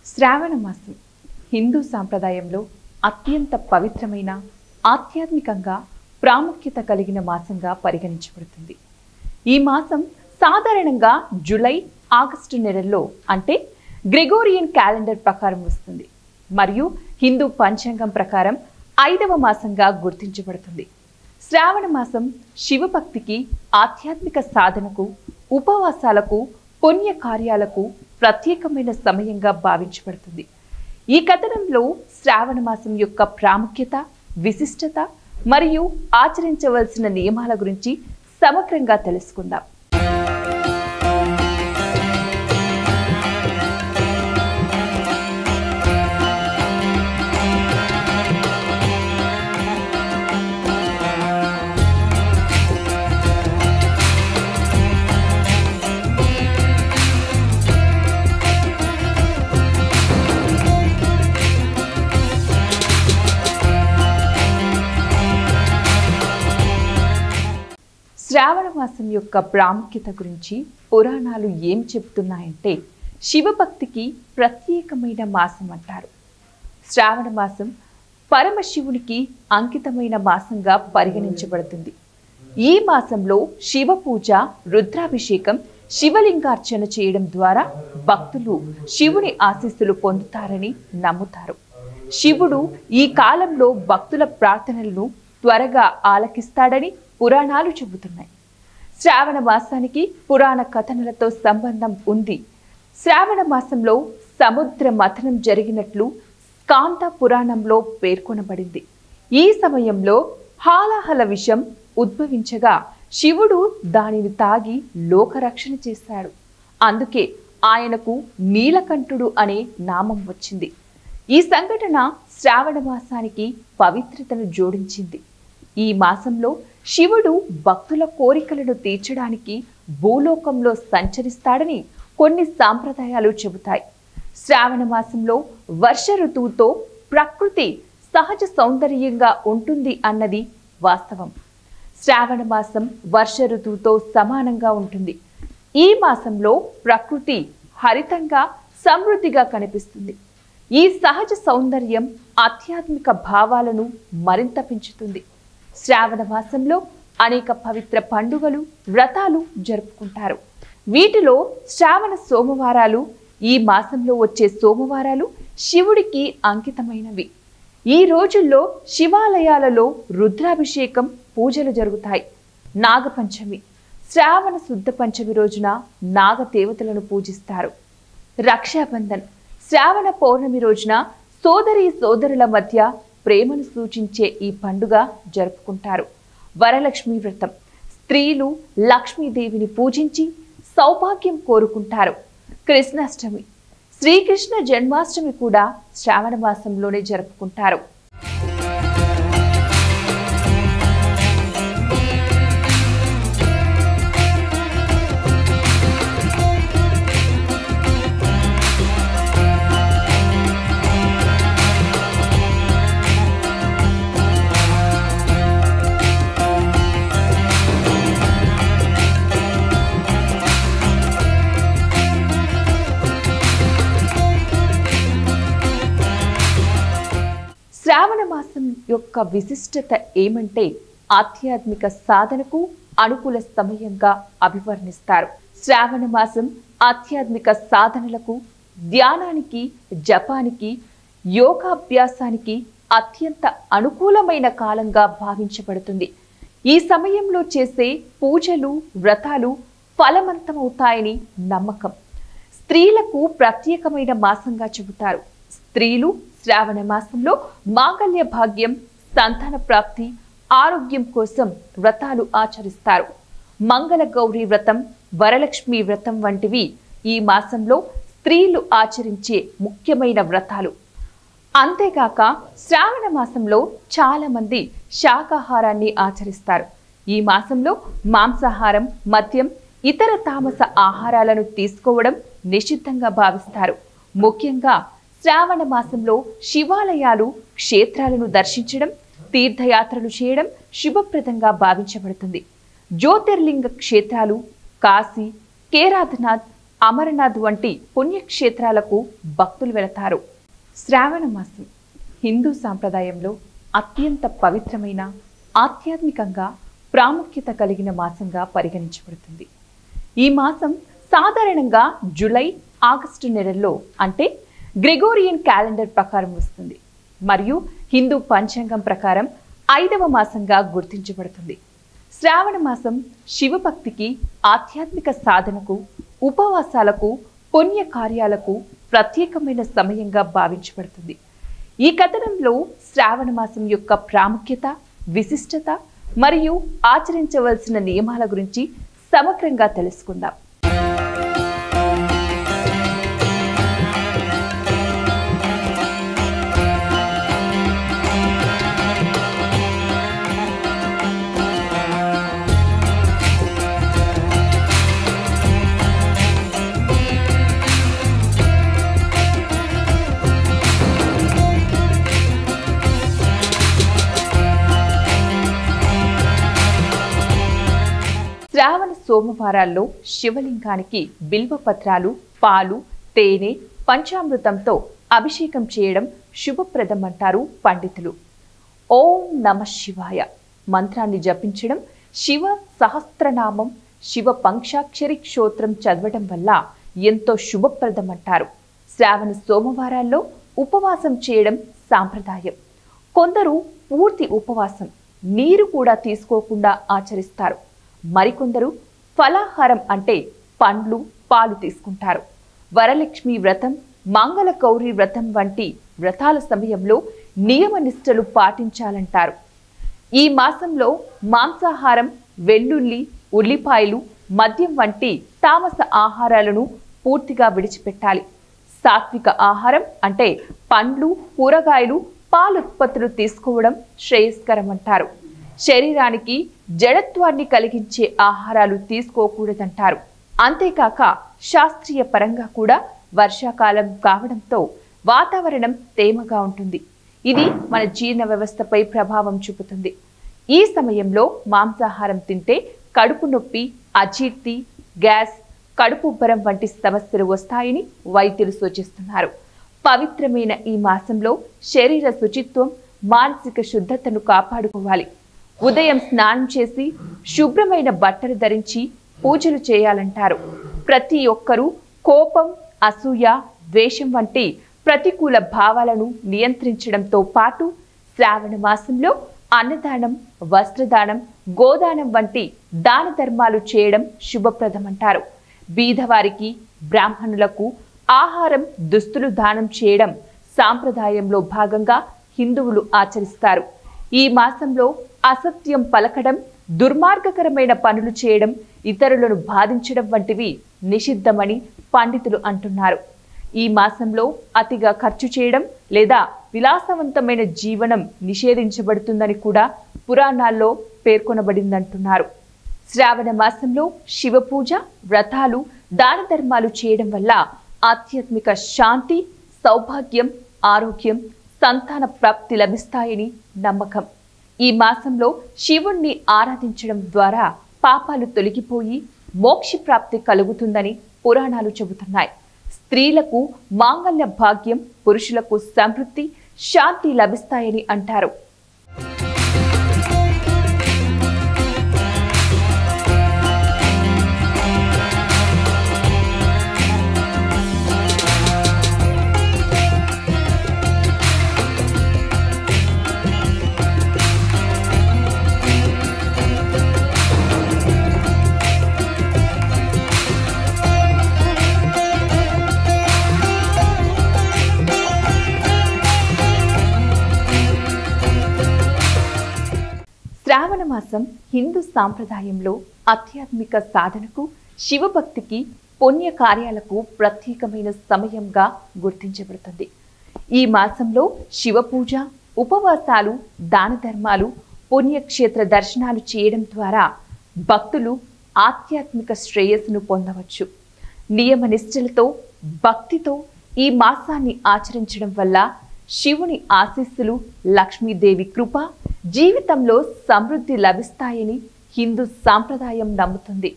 శ్రావణ మాసం హిందూ సాంప్రదాయంలో అత్యంత పవిత్రమైన ఆధ్యాత్మికంగా ప్రాముఖ్యత కలిగిన మాసంగా పరిగణించబడుతుంది. ఈ మాసం సాధారణంగా జూలై, ఆగస్టు నెలల్లో అంటే గ్రెగోరియన్ క్యాలెండర్ ప్రకారం వస్తుంది మరియు హిందూ పంచాంగం ప్రకారం 5వ మాసంగా గుర్తించబడుతుంది. శ్రావణ మాసం శివభక్తికి, ఆధ్యాత్మిక సాధనకు, ఉపవాసాలకు, పుణ్య కార్యాలకు ప్రత్యేకమైన సమయంగా భావించబడుతుంది. ఈ కథనంలో శ్రావణ మాసం యొక్క ప్రాముఖ్యత, విశిష్టత మరియు ఆచరించవలసిన నియమాల గురించి సమగ్రంగా తెలుసుకుందాం. శ్రావణ మాసం యొక్క ప్రాముఖ్యత గురించి పురాణాలు ఏం చెబుతున్నాయంటే, శివభక్తికి ప్రత్యేకమైన మాసం అంటారు. శ్రావణ మాసం పరమశివునికి అంకితమైన మాసంగా పరిగణించబడుతుంది. ఈ మాసంలో శివ పూజ, రుద్రాభిషేకం, శివలింగార్చన చేయడం ద్వారా భక్తులు శివుని ఆశీస్సులు పొందుతారని నమ్ముతారు. శివుడు ఈ కాలంలో భక్తుల ప్రార్థనలను త్వరగా ఆలకిస్తాడని పురాణాలు చెబుతున్నాయి. శ్రావణ మాసానికి పురాణ కథనాలతో సంబంధం ఉంది. శ్రావణ మాసంలో సముద్ర మథనం జరిగినట్లు స్కాంద పురాణంలో పేర్కొనబడింది. ఈ సమయంలో హాలాహల విషం ఉద్భవించగా శివుడు దానిని తాగి లోకరక్షణ చేశాడు. అందుకే ఆయనకు నీలకంఠుడు అనే నామం వచ్చింది. ఈ సంఘటన శ్రావణ మాసానికి పవిత్రతను జోడించింది. ఈ మాసంలో శివుడు భక్తుల కోరికలను తీర్చడానికి భూలోకంలో సంచరిస్తాడని కొన్ని సాంప్రదాయాలు చెబుతాయి. శ్రావణ మాసంలో వర్ష ఋతువుతో ప్రకృతి సహజ సౌందర్యంగా ఉంటుంది అన్నది వాస్తవం. శ్రావణ మాసం వర్ష ఋతువుతో సమానంగా ఉంటుంది. ఈ మాసంలో ప్రకృతి హరితంగా, సమృద్ధిగా కనిపిస్తుంది. ఈ సహజ సౌందర్యం ఆధ్యాత్మిక భావాలను మరింత పెంచుతుంది. శ్రావణ మాసంలో అనేక పవిత్ర పండుగలు, వ్రతాలు జరుపుకుంటారు. వీటిలో శ్రావణ సోమవారాలు, ఈ మాసంలో వచ్చే సోమవారాలు శివుడికి అంకితమైనవి. ఈ రోజుల్లో శివాలయాలలో రుద్రాభిషేకం, పూజలు జరుగుతాయి. నాగపంచమి, శ్రావణ శుద్ధ పంచమి రోజున నాగ దేవతలను పూజిస్తారు. రక్షాబంధన్, శ్రావణ పౌర్ణమి రోజున సోదరీ సోదరుల మధ్య ప్రేమను సూచించే ఈ పండుగ జరుపుకుంటారు. వరలక్ష్మి వ్రతం, స్త్రీలు లక్ష్మీదేవిని పూజించి సౌభాగ్యం కోరుకుంటారు. కృష్ణాష్టమి, శ్రీకృష్ణ జన్మాష్టమి కూడా శ్రావణ మాసంలోనే జరుపుకుంటారు. శ్రావణ మాసం యొక్క విశిష్టత ఏమంటే, ఆధ్యాత్మిక సాధనకు అనుకూల సమయంగా అభివర్ణిస్తారు. శ్రావణ మాసం ఆధ్యాత్మిక సాధనలకు, ధ్యానానికి, జపానికి, యోగాభ్యాసానికి అత్యంత అనుకూలమైన కాలంగా భావించబడుతుంది. ఈ సమయంలో చేసే పూజలు, వ్రతాలు ఫలవంతమవుతాయని నమ్మకం. స్త్రీలకు ప్రత్యేకమైన మాసంగా చెబుతారు. స్త్రీలు శ్రావణ మాసంలో మాంగళ్య భాగ్యం, సంతాన ప్రాప్తి, ఆరోగ్యం కోసం వ్రతాలు ఆచరిస్తారు. మంగళ గౌరీ వ్రతం, వరలక్ష్మి వ్రతం వంటివి ఈ మాసంలో స్త్రీలు ఆచరించే ముఖ్యమైన వ్రతాలు. అంతేగాక శ్రావణ మాసంలో చాలా మంది శాకాహారాన్ని ఆచరిస్తారు. ఈ మాసంలో మాంసాహారం, మద్యం, ఇతర తామస ఆహారాలను తీసుకోవడం నిషిద్ధంగా భావిస్తారు. ముఖ్యంగా శ్రావణ మాసంలో శివాలయాలు, క్షేత్రాలను దర్శించడం, తీర్థయాత్రలు చేయడం శుభప్రదంగా భావించబడుతుంది. జ్యోతిర్లింగ క్షేత్రాలు కాశీ, కేదార్నాథ్, అమరనాథ్ వంటి పుణ్యక్షేత్రాలకు భక్తులు వెళతారు. శ్రావణ మాసం హిందూ సాంప్రదాయంలో అత్యంత పవిత్రమైన, ఆధ్యాత్మికంగా ప్రాముఖ్యత కలిగిన మాసంగా పరిగణించబడుతుంది. ఈ మాసం సాధారణంగా జూలై, ఆగస్టు నెలల్లో అంటే గ్రెగోరియన్ క్యాలెండర్ ప్రకారం వస్తుంది మరియు హిందూ పంచాంగం ప్రకారం 5వ మాసంగా గుర్తించబడుతుంది. శ్రావణ మాసం శివభక్తికి, ఆధ్యాత్మిక సాధనకు, ఉపవాసాలకు, పుణ్య కార్యాలకు ప్రత్యేకమైన సమయంగా భావించబడుతుంది. ఈ కథనంలో శ్రావణ మాసం యొక్క ప్రాముఖ్యత, విశిష్టత మరియు ఆచరించవలసిన నియమాల గురించి సమగ్రంగా తెలుసుకుందాం. శ్రావణ సోమవారాల్లో శివలింగానికి బిల్వపత్రాలు, పాలు, తేనె, పంచామృతంతో అభిషేకం చేయడం శుభప్రదం అంటారు పండితులు. ఓం నమః శివాయ మంత్రాన్ని జపించడం, శివ సహస్రనామం, శివ పంచాక్షరి స్తోత్రం చదవడం వల్ల ఎంతో శుభప్రదం అంటారు. శ్రావణ సోమవారాల్లో ఉపవాసం చేయడం సాంప్రదాయం. కొందరు పూర్తి ఉపవాసం, నీరు కూడా తీసుకోకుండా ఆచరిస్తారు. మరికొందరు ఫలాహారం అంటే పండ్లు, పాలు తీసుకుంటారు. వరలక్ష్మి వ్రతం, మంగళ గౌరి వ్రతం వంటి వ్రతాల సమయంలో నియమ నిష్టలు పాటించాలంటారు. ఈ మాసంలో మాంసాహారం, వెల్లుల్లి, ఉల్లిపాయలు, మద్యం వంటి తామస ఆహారాలను పూర్తిగా విడిచిపెట్టాలి. సాత్విక ఆహారం అంటే పండ్లు, కూరగాయలు, పాలుత్పత్తులు తీసుకోవడం శ్రేయస్కరం అంటారు. శరీరానికి జడత్వాన్ని కలిగించే ఆహారాలు తీసుకోకూడదంటారు. అంతేకాక శాస్త్రీయ పరంగా కూడా వర్షాకాలం కావడంతో వాతావరణం తేమగా ఉంటుంది. ఇది మన జీర్ణ వ్యవస్థపై ప్రభావం చూపుతుంది. ఈ సమయంలో మాంసాహారం తింటే కడుపు నొప్పి, అజీర్తి, గ్యాస్, కడుపుబ్బరం వంటి సమస్యలు వస్తాయని వైద్యులు సూచిస్తున్నారు. పవిత్రమైన ఈ మాసంలో శరీర శుచిత్వం, మానసిక శుద్ధతను కాపాడుకోవాలి. ఉదయం స్నానం చేసి శుభ్రమైన బట్టలు ధరించి పూజలు చేయాలంటారు. ప్రతి ఒక్కరూ కోపం, అసూయ, ద్వేషం వంటి ప్రతికూల భావాలను నియంత్రించడంతో పాటు శ్రావణ మాసంలో అన్నదానం, వస్త్రదానం, గోదానం వంటి దాన ధర్మాలు చేయడం శుభప్రదమంటారు. బీదవారికి, బ్రాహ్మణులకు ఆహారం, దుస్తులు దానం చేయడం సాంప్రదాయంలో భాగంగా హిందువులు ఆచరిస్తారు. ఈ మాసంలో అసత్యం పలకడం, దుర్మార్గకరమైన పనులు చేయడం, ఇతరులను బాధించడం వంటివి నిషిద్ధమని పండితులు అంటున్నారు. ఈ మాసంలో అతిగా ఖర్చు చేయడం లేదా విలాసవంతమైన జీవనం నిషేధించబడుతుందని కూడా పురాణాల్లో పేర్కొనబడిందంటున్నారు. శ్రావణ మాసంలో శివ పూజ, వ్రతాలు, దాన ధర్మాలు చేయడం వల్ల ఆధ్యాత్మిక శాంతి, సౌభాగ్యం, ఆరోగ్యం, సంతాన ప్రాప్తి లభిస్తాయని నమ్మకం. ఈ మాసంలో శివుణ్ణి ఆరాధించడం ద్వారా పాపాలు తొలగిపోయి మోక్ష ప్రాప్తి కలుగుతుందని పురాణాలు చెబుతున్నాయి. స్త్రీలకు మాంగళ్య భాగ్యం, పురుషులకు సమృద్ధి, శాంతి లభిస్తాయని అంటారు. శ్రావణ మాసం హిందూ సాంప్రదాయంలో ఆధ్యాత్మిక సాధనకు, శివభక్తికి, పుణ్య కార్యాలకు ప్రత్యేకమైన సమయంగా గుర్తించబడుతుంది. ఈ మాసంలో శివ పూజ, ఉపవాసాలు, దాన ధర్మాలు, పుణ్యక్షేత్ర దర్శనాలు చేయడం ద్వారా భక్తులు ఆధ్యాత్మిక శ్రేయస్సును పొందవచ్చు. నియమ నిష్ఠలతో, భక్తితో ఈ మాసాన్ని ఆచరించడం వల్ల శివుని ఆశీస్సులు, లక్ష్మీదేవి కృప, జీవితంలో సమృద్ధి లభిస్తాయని హిందూ సాంప్రదాయం నమ్ముతుంది.